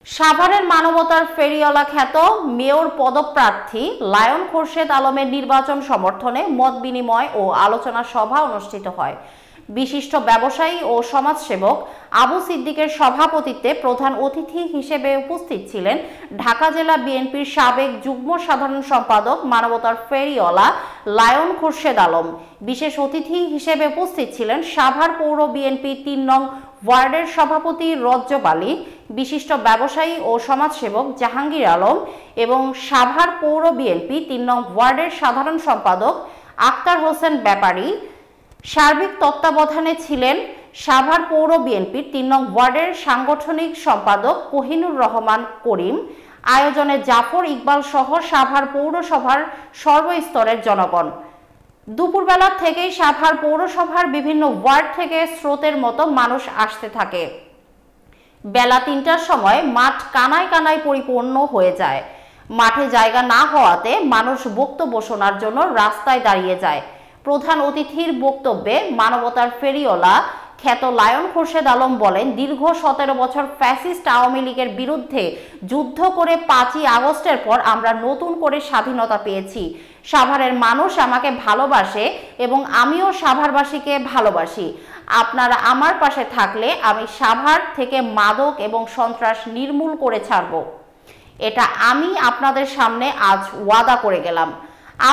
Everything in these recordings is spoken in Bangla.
সাভারের মানবতার ফেরিওয়ালা খ্যাত মেয়র পদপ্রার্থী লায়ন খোরশেদ আলমের নির্বাচন সমর্থনে মত বিনিময় ও আলোচনা সভা অনুষ্ঠিত হয়। বিশিষ্ট ব্যবসায়ী ও সমাজসেবক আবু সিদ্দিকের সভাপতিত্বে প্রধান অতিথি হিসেবে উপস্থিত ছিলেন ঢাকা জেলা বিএনপির সাবেক যুগ্ম সাধারণ সম্পাদক মানবতার ফেরিওয়ালা লায়ন খোরশেদ আলম। বিশেষ অতিথি হিসেবে উপস্থিত ছিলেন সাভার পৌর বিএনপি ৩ নং ওয়ার্ডের সভাপতি রজ্জব আলী, বিশিষ্ট ব্যবসায়ী ও সমাজসেবক জাহাঙ্গীর আলম এবং সাভার পৌর বিএনপি ৩ নং ওয়ার্ডের সাধারণ সম্পাদক আক্তার হোসেন ব্যাপারী। সার্বিক তত্ত্বাবধানে ছিলেন সাভার পৌর বিএনপির ৩ নং ওয়ার্ডের সাংগঠনিক সম্পাদক কোহিনুর রহমান করিম। আয়োজনে জাফর ইকবাল সহ সাভার পৌরসভার সর্বস্তরের জনগণ। দুপুরবেলা থেকেই সাভার পৌরসভার বিভিন্ন ওয়ার্ড থেকে স্রোতের মতো মানুষ আসতে থাকে। বেলা ৩টার সময় মাঠ কানায় কানায় পরিপূর্ণ হয়ে যায়। মাঠে জায়গা না হওয়াতে মানুষ বক্তব্য শোনার জন্য রাস্তায় দাঁড়িয়ে যায়। প্রধান অতিথির বক্তব্যে মানবতার ফেরিওয়ালা খ্যাত লায়ন খোরশেদ আলম বলেন, দীর্ঘ ১৭ বছর ফ্যাসিস্ট আওয়ামী লীগের বিরুদ্ধে যুদ্ধ করে ৫ই আগস্টের পর আমরা নতুন করে স্বাধীনতা পেয়েছি। সাভারের মানুষ আমাকে ভালোবাসে এবং আমিও সাভারবাসীকে ভালোবাসি। আপনারা আমার পাশে থাকলে আমি সাভার থেকে মাদক এবং সন্ত্রাস নির্মূল করে ছাড়ব। এটা আমি আপনাদের সামনে আজ ওয়াদা করে গেলাম।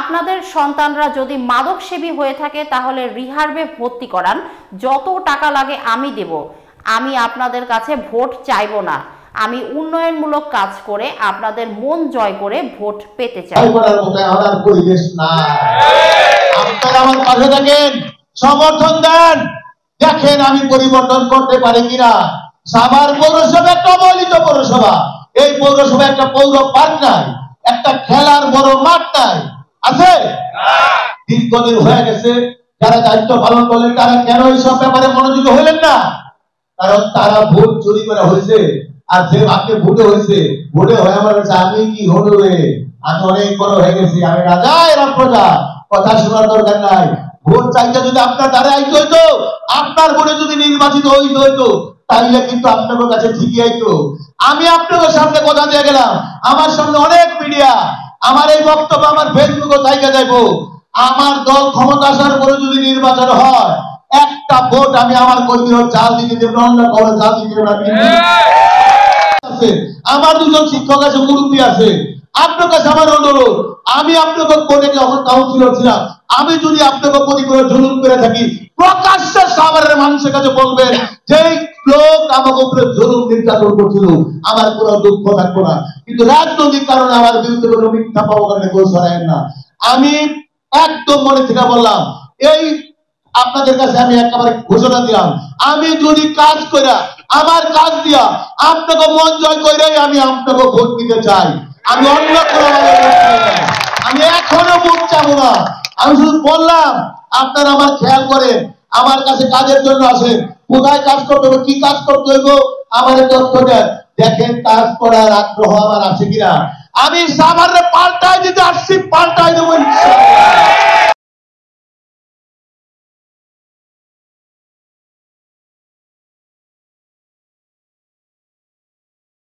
আপনাদের সন্তানরা যদি মাদকসেবী হয়ে থাকে তাহলে রিহার্বে ভর্তি করান, যত টাকা লাগে আমি দেব। আমি আপনাদের কাছে ভোট চাইব না, আমি উন্নয়নমূলক কাজ করে আপনাদের মন জয় করে ভোট পেতে চাই। আপনারা আমার পাশে থাকেন, সমর্থন দেন, দেখেন আমি পরিবর্তন করতে পারি কিনা। সাভার পৌরসভা একটা অবহেলিত পৌরসভা। এই পৌরসভা একটা পৌর পার্ক নাই, একটা খেলার বড় মাঠ নাই, আছে? দীর্ঘদিন হয়ে গেছে। যারা দায়িত্ব পালন করলেন তারা কেন এইসব ব্যাপারে মনোযোগী হইলেন না? কারণ তারা ভোট চুরি করে হয়েছে। আর যে বাক্যে ভোটে হয়েছে, ভোটে হয়ে আমার কাছে আমি কি হলো রে, আমি অনেক বড় হয়ে গেছি, আমি রাজা এরা প্রজা, কথা শোনার দরকার নাই। ভোট চাইতে যদি আপনার দ্বারা আইতে হইতো, আপনার ভোটে যদি নির্বাচিত হইতে হইতো, তাইলে কিন্তু আপনাদের কাছে ঠিকই আইতো। আমি আপনাদের সামনে কথা দিয়ে গেলাম, আমার সামনে অনেক মিডিয়া, আমার এই বক্তব্য আমার ফেসবুকে জায়গা দেব। আমার দল ক্ষমতা আসার পরে যদি নির্বাচন হয়, একটা ভোট আমি আমার কর্মীর চাল দিতে দেব, অন্য কোনো চাল দিতে দেব না। আমার দুজন শিক্ষক আছে, মুরব্বী আছে, আপনার কাছে আমার অনুরোধ, আমি আপনাকে কোর্টে যখন কাউন্সিলর ছিলাম, আমি যদি আপনাকে প্রতি করে জুলুম করে থাকি, প্রকাশ্যে সাভারের মানুষের কাছে বলবেন যে লোক আমাকে উপরে জুলুম নির্যাতন করছিল, আমার কোনো দুঃখ থাকবো না। কিন্তু রাজনৈতিক কারণে আমার বিরুদ্ধে কোনো মিথ্যা প্রচারণা করেন না। আমি একদম মনে থেকে বললাম, এই আপনাদের কাছে আমি একেবারে ঘোষণা দিলাম, আমি যদি কাজ করে আমার কাজ দিয়া আপনাকে মন জয় করে আমি আপনাকে ভোট দিতে চাই। আমি অন্য কোনো আমি এখনো ভোট চাবো না। আমি শুধু বললাম আপনারা আমার খেয়াল করেন, আমার কাছে কাজের জন্য আসেন, কোথায় কাজ করতে হবে, কি কাজ করতে হইব আমার তথ্য দেন। দেখেন কাজ করার আগ্রহ আমার আছে কিনা। আমি সাভারে পাল্টাই দিতে আসছি, পাল্টাই দেবো।